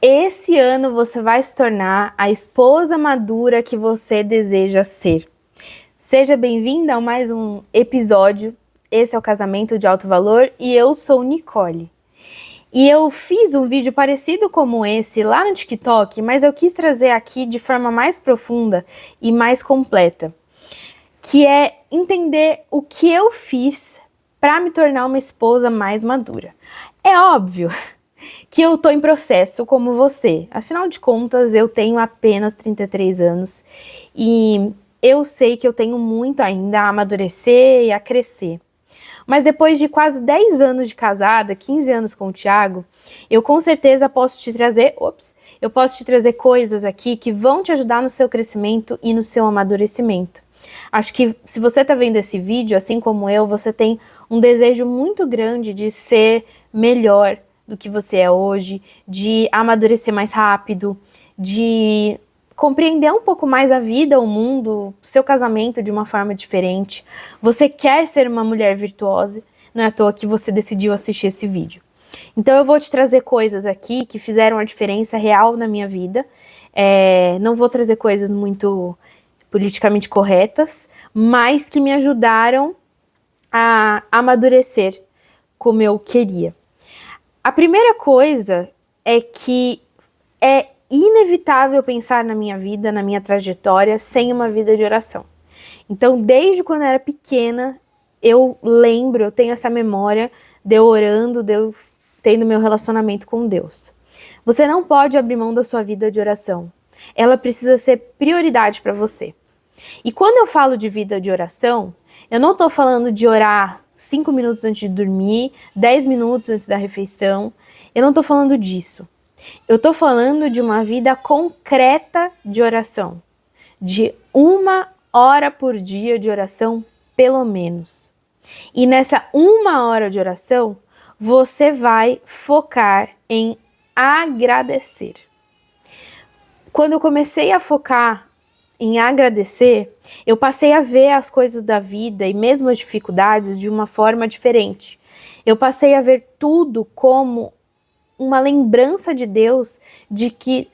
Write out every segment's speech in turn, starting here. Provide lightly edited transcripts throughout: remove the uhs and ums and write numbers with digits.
Esse ano você vai se tornar a esposa madura que você deseja ser. Seja bem-vinda a mais um episódio. Esse é o Casamento de Alto Valor e eu sou Nicole. E eu fiz um vídeo parecido como esse lá no TikTok, mas eu quis trazer aqui de forma mais profunda e mais completa, que é entender o que eu fiz para me tornar uma esposa mais madura. É óbvio que eu tô em processo como você. Afinal de contas, eu tenho apenas 33 anos e eu sei que eu tenho muito ainda a amadurecer e a crescer. Mas depois de quase 10 anos de casada, 15 anos com o Thiago, eu com certeza posso te trazer coisas aqui que vão te ajudar no seu crescimento e no seu amadurecimento. Acho que se você tá vendo esse vídeo, assim como eu, você tem um desejo muito grande de ser melhor do que você é hoje, de amadurecer mais rápido, de compreender um pouco mais a vida, o mundo, o seu casamento de uma forma diferente. Você quer ser uma mulher virtuosa, não é à toa que você decidiu assistir esse vídeo. Então eu vou te trazer coisas aqui que fizeram a diferença real na minha vida. Não vou trazer coisas muito politicamente corretas, mas que me ajudaram a amadurecer como eu queria. A primeira coisa é que é inevitável pensar na minha vida, na minha trajetória, sem uma vida de oração. Então, desde quando eu era pequena, eu tenho essa memória de eu orando, de eu tendo meu relacionamento com Deus. Você não pode abrir mão da sua vida de oração. Ela precisa ser prioridade para você. E quando eu falo de vida de oração, eu não estou falando de orar 5 minutos antes de dormir, 10 minutos antes da refeição. Eu não estou falando disso. Eu estou falando de uma vida concreta de oração. De 1 hora por dia de oração, pelo menos. E nessa 1 hora de oração, você vai focar em agradecer. Quando eu comecei a focar em agradecer, eu passei a ver as coisas da vida e mesmo as dificuldades de uma forma diferente. Eu passei a ver tudo como uma lembrança de Deus de que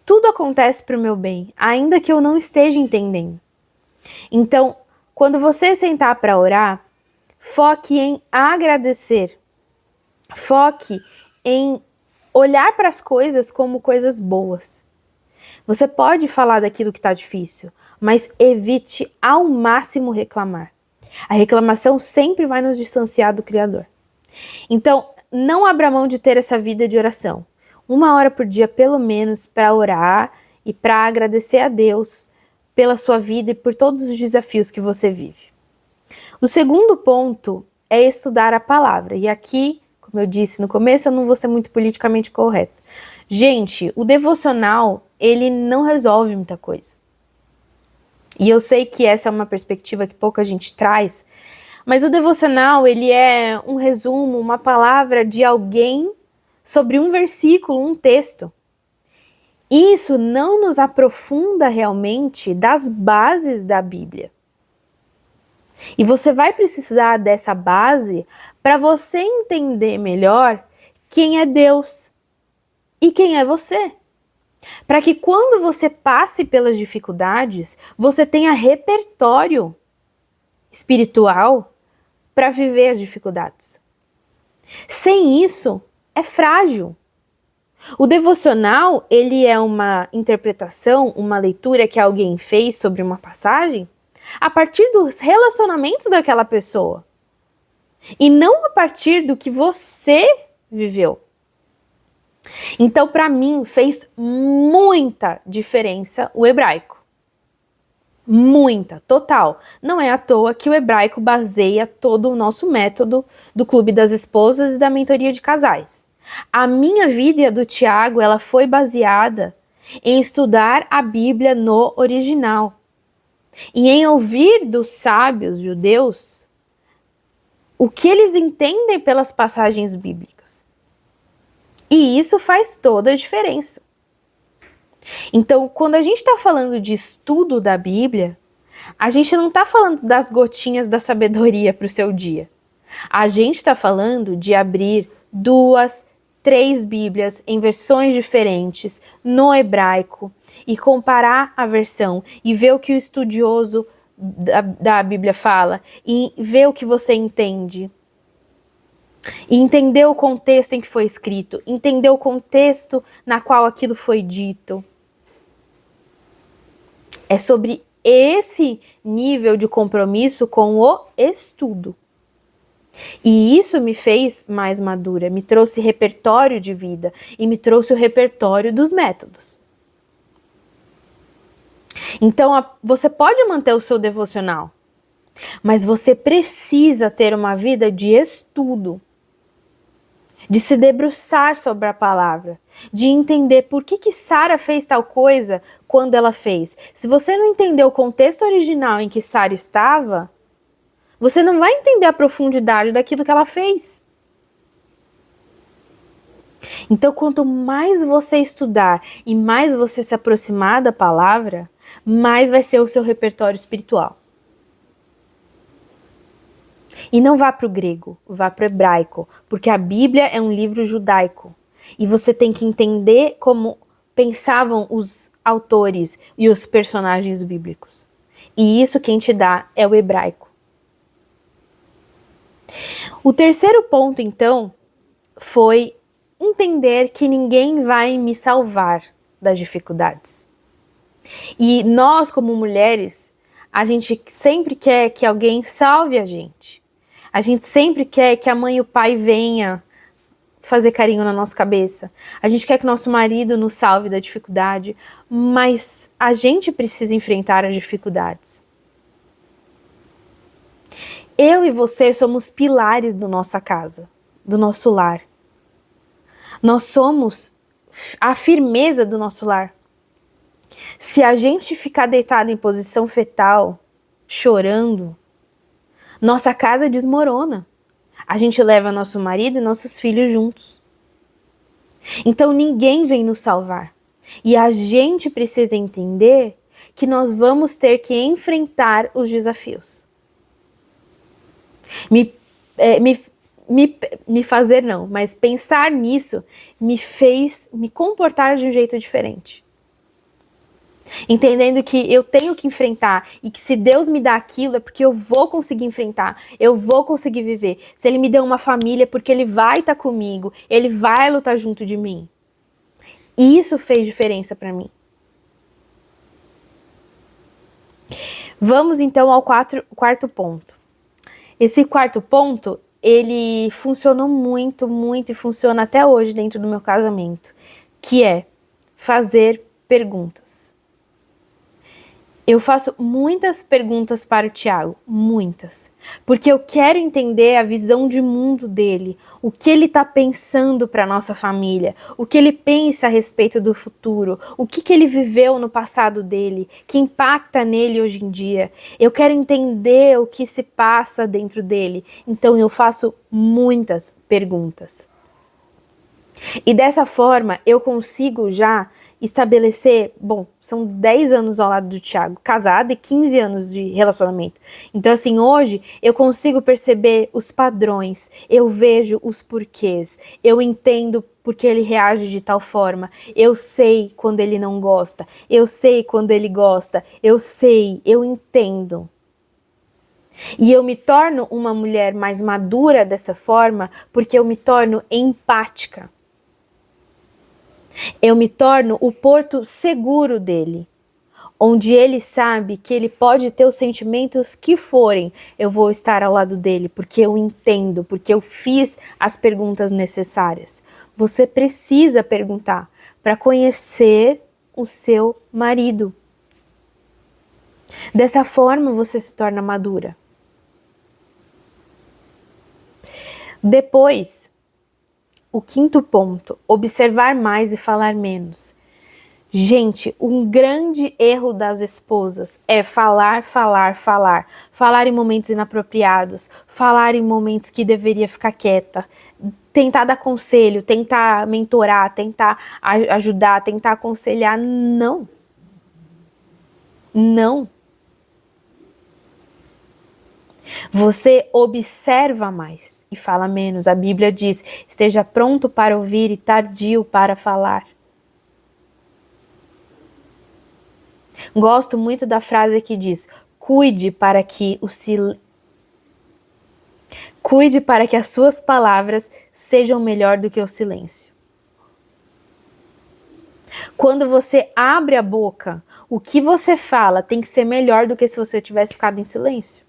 tudo acontece para o meu bem, ainda que eu não esteja entendendo. Então, quando você sentar para orar, foque em agradecer. Foque em olhar para as coisas como coisas boas. Você pode falar daquilo que está difícil, mas evite ao máximo reclamar. A reclamação sempre vai nos distanciar do Criador. Então, não abra mão de ter essa vida de oração. 1 hora por dia, pelo menos, para orar e para agradecer a Deus pela sua vida e por todos os desafios que você vive. O segundo ponto é estudar a palavra. E aqui, como eu disse no começo, eu não vou ser muito politicamente correta. Gente, o devocional, ele não resolve muita coisa. E eu sei que essa é uma perspectiva que pouca gente traz, mas o devocional, ele é um resumo, uma palavra de alguém sobre um versículo, um texto. Isso não nos aprofunda realmente das bases da Bíblia. E você vai precisar dessa base para você entender melhor quem é Deus e quem é você. Para que quando você passe pelas dificuldades, você tenha repertório espiritual para viver as dificuldades. Sem isso, é frágil. O devocional, ele é uma interpretação, uma leitura que alguém fez sobre uma passagem a partir dos relacionamentos daquela pessoa. E não a partir do que você viveu. Então, para mim, fez muita diferença o hebraico. Muita, total. Não é à toa que o hebraico baseia todo o nosso método do Clube das Esposas e da mentoria de casais. A minha vida e a do Thiago, ela foi baseada em estudar a Bíblia no original. E em ouvir dos sábios judeus o que eles entendem pelas passagens bíblicas. E isso faz toda a diferença. Então, quando a gente está falando de estudo da Bíblia, a gente não está falando das gotinhas da sabedoria para o seu dia. A gente está falando de abrir 2, 3 Bíblias em versões diferentes, no hebraico, e comparar a versão e ver o que o estudioso da Bíblia fala, e ver o que você entende. E entender o contexto em que foi escrito, entender o contexto na qual aquilo foi dito. É sobre esse nível de compromisso com o estudo. E isso me fez mais madura, me trouxe repertório de vida e me trouxe o repertório dos métodos. Então, você pode manter o seu devocional, mas você precisa ter uma vida de estudo, de se debruçar sobre a palavra, de entender por que Sara fez tal coisa quando ela fez. Se você não entender o contexto original em que Sara estava, você não vai entender a profundidade daquilo que ela fez. Então, quanto mais você estudar e mais você se aproximar da palavra, mais vai ser o seu repertório espiritual. E não vá para o grego, vá para o hebraico, porque a Bíblia é um livro judaico. E você tem que entender como pensavam os autores e os personagens bíblicos. E isso quem te dá é o hebraico. O terceiro ponto, então, foi entender que ninguém vai me salvar das dificuldades. E nós, como mulheres, a gente sempre quer que alguém salve a gente. A gente sempre quer que a mãe e o pai venha fazer carinho na nossa cabeça. A gente quer que nosso marido nos salve da dificuldade, mas a gente precisa enfrentar as dificuldades. Eu e você somos pilares da nossa casa, do nosso lar. Nós somos a firmeza do nosso lar. Se a gente ficar deitado em posição fetal, chorando, nossa casa desmorona. A gente leva nosso marido e nossos filhos juntos. Então ninguém vem nos salvar. E a gente precisa entender que nós vamos ter que enfrentar os desafios. Mas pensar nisso me fez me comportar de um jeito diferente. Entendendo que eu tenho que enfrentar e que se Deus me dá aquilo é porque eu vou conseguir enfrentar, eu vou conseguir viver. Se Ele me deu uma família é porque Ele vai estar comigo, Ele vai lutar junto de mim. E isso fez diferença para mim. Vamos então ao quarto ponto. Esse quarto ponto, ele funcionou muito, muito e funciona até hoje dentro do meu casamento, que é fazer perguntas. Eu faço muitas perguntas para o Thiago, muitas, porque eu quero entender a visão de mundo dele, o que ele está pensando para a nossa família, o que ele pensa a respeito do futuro, o que ele viveu no passado dele, que impacta nele hoje em dia. Eu quero entender o que se passa dentro dele, então eu faço muitas perguntas. E dessa forma eu consigo já estabelecer, são 10 anos ao lado do Thiago, casada, e 15 anos de relacionamento. Então assim, hoje eu consigo perceber os padrões, eu vejo os porquês, eu entendo porque ele reage de tal forma, eu sei quando ele não gosta, eu sei quando ele gosta, eu entendo. E eu me torno uma mulher mais madura dessa forma porque eu me torno empática. Eu me torno o porto seguro dele, onde ele sabe que ele pode ter os sentimentos que forem, eu vou estar ao lado dele, porque eu entendo, porque eu fiz as perguntas necessárias. Você precisa perguntar para conhecer o seu marido. Dessa forma você se torna madura. Depois, o quinto ponto, observar mais e falar menos. Gente, um grande erro das esposas é falar. Falar em momentos inapropriados, falar em momentos que deveria ficar quieta, tentar dar conselho, tentar mentorar, tentar ajudar, tentar aconselhar. Não. Não. Você observa mais e fala menos. A Bíblia diz: esteja pronto para ouvir e tardio para falar. Gosto muito da frase que diz: cuide para que as suas palavras sejam melhor do que o silêncio. Quando você abre a boca, o que você fala tem que ser melhor do que se você tivesse ficado em silêncio.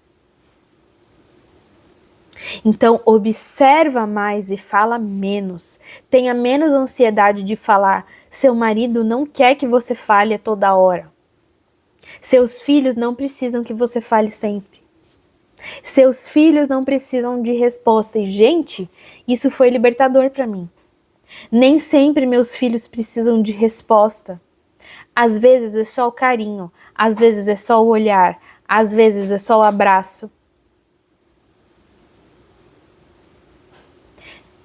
Então, observa mais e fala menos. Tenha menos ansiedade de falar. Seu marido não quer que você fale a toda hora. Seus filhos não precisam que você fale sempre. Seus filhos não precisam de resposta. E, gente, isso foi libertador para mim. Nem sempre meus filhos precisam de resposta. Às vezes é só o carinho, às vezes é só o olhar, às vezes é só o abraço.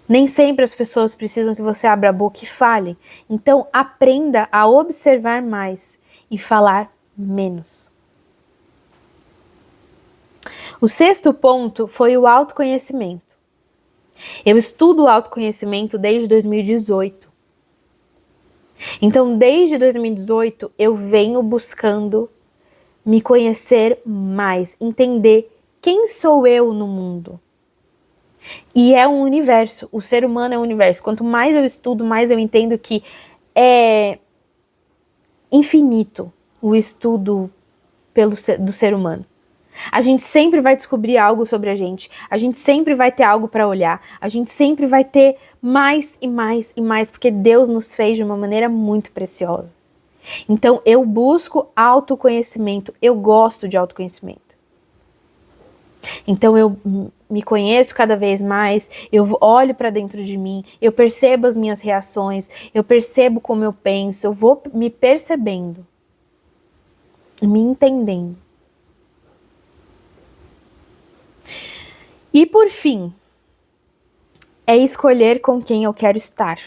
Nem sempre as pessoas precisam que você abra a boca e fale. Então, aprenda a observar mais e falar menos. O 6º ponto foi o autoconhecimento. Eu estudo o autoconhecimento desde 2018. Então, desde 2018, eu venho buscando me conhecer mais, entender quem sou eu no mundo. E é um universo, o ser humano é um universo. Quanto mais eu estudo, mais eu entendo que é infinito o estudo do ser humano. A gente sempre vai descobrir algo sobre a gente sempre vai ter algo para olhar, a gente sempre vai ter mais e mais e mais, porque Deus nos fez de uma maneira muito preciosa. Então eu busco autoconhecimento, eu gosto de autoconhecimento. Então eu me conheço cada vez mais, eu olho para dentro de mim, eu percebo as minhas reações, eu percebo como eu penso, eu vou me percebendo, me entendendo. E por fim, é escolher com quem eu quero estar.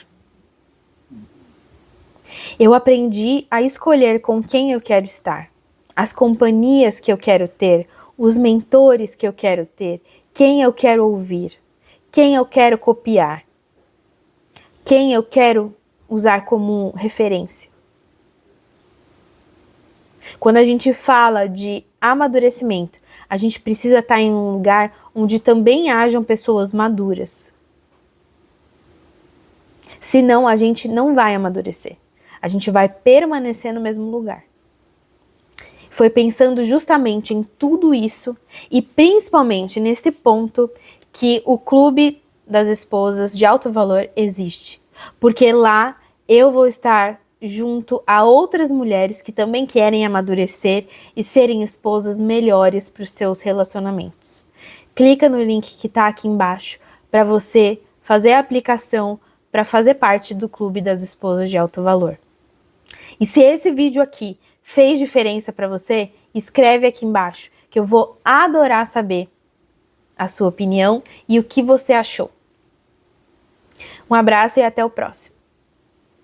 Eu aprendi a escolher com quem eu quero estar, as companhias que eu quero ter, os mentores que eu quero ter, quem eu quero ouvir, quem eu quero copiar, quem eu quero usar como referência. Quando a gente fala de amadurecimento, a gente precisa estar em um lugar onde também hajam pessoas maduras. Senão a gente não vai amadurecer. A gente vai permanecer no mesmo lugar. Foi pensando justamente em tudo isso e principalmente nesse ponto que o Clube das Esposas de Alto Valor existe. Porque lá eu vou estar junto a outras mulheres que também querem amadurecer e serem esposas melhores para os seus relacionamentos. Clica no link que está aqui embaixo para você fazer a aplicação para fazer parte do Clube das Esposas de Alto Valor. E se esse vídeo aqui fez diferença para você, escreve aqui embaixo, que eu vou adorar saber a sua opinião e o que você achou. Um abraço e até o próximo.